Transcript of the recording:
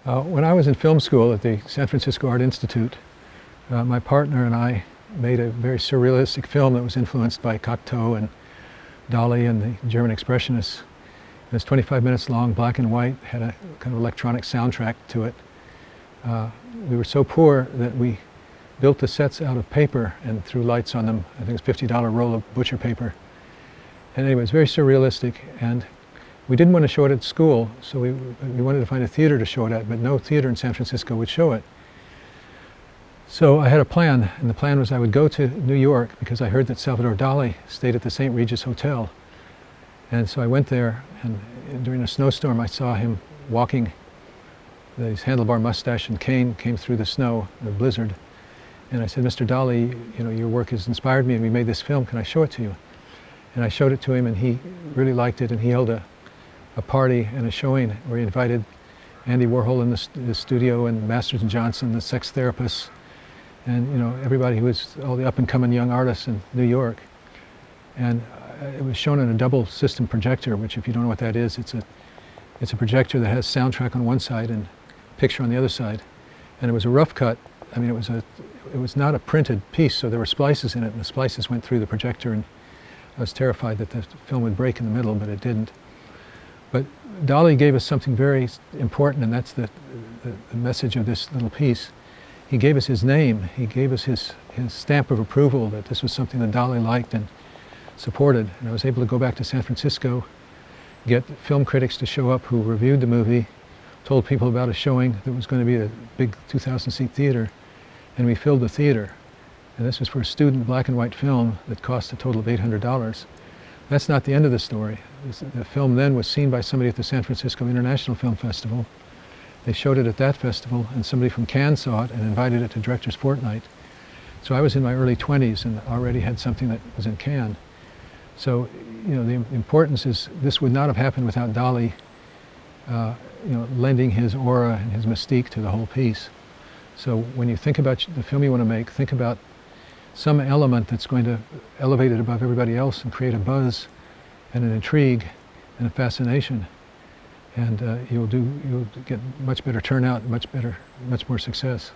When I was in film school at the San Francisco Art Institute, my partner and I made a very surrealistic film that was influenced by Cocteau and Dali and the German Expressionists. It was 25 minutes long, black and white, had a kind of electronic soundtrack to it. We were so poor that we built the sets out of paper and threw lights on them. I think it was a $50 roll of butcher paper. And anyway, it was very surrealistic, and we didn't want to show it at school, so we wanted to find a theater to show it at, but no theater in San Francisco would show it. So I had a plan, and the plan was I would go to New York because I heard that Salvador Dali stayed at the St. Regis Hotel. And so I went there, and during a snowstorm I saw him walking. His handlebar mustache and cane came through the snow, the blizzard. And I said, "Mr. Dali, you know, your work has inspired me and we made this film, can I show it to you?" And I showed it to him and he really liked it, and he held a party and a showing where he invited Andy Warhol in the studio, and Masters and Johnson, the sex therapists, and you know, everybody who was all the up-and-coming young artists in New York. And it was shown on a double system projector, which, if you don't know what that is, it's a projector that has soundtrack on one side and picture on the other side. And it was a rough cut. I mean, it was not a printed piece, so there were splices in it, and the splices went through the projector, and I was terrified that the film would break in the middle, but it didn't. But Dali gave us something very important, and that's the message of this little piece. He gave us his name. He gave us his stamp of approval that this was something that Dali liked and supported. And I was able to go back to San Francisco, get film critics to show up who reviewed the movie, told people about a showing that was going to be a big 2,000-seat theater, and we filled the theater. And this was for a student black and white film that cost a total of $800. That's not the end of the story. The film then was seen by somebody at the San Francisco International Film Festival. They showed it at that festival, and somebody from Cannes saw it and invited it to Director's Fortnight. So I was in my early 20s and already had something that was in Cannes. So, you know, the importance is this would not have happened without Dali, you know, lending his aura and his mystique to the whole piece. So when you think about the film you want to make, think about some element that's going to elevate it above everybody else and create a buzz and an intrigue and a fascination. And you'll get much better turnout, much more success.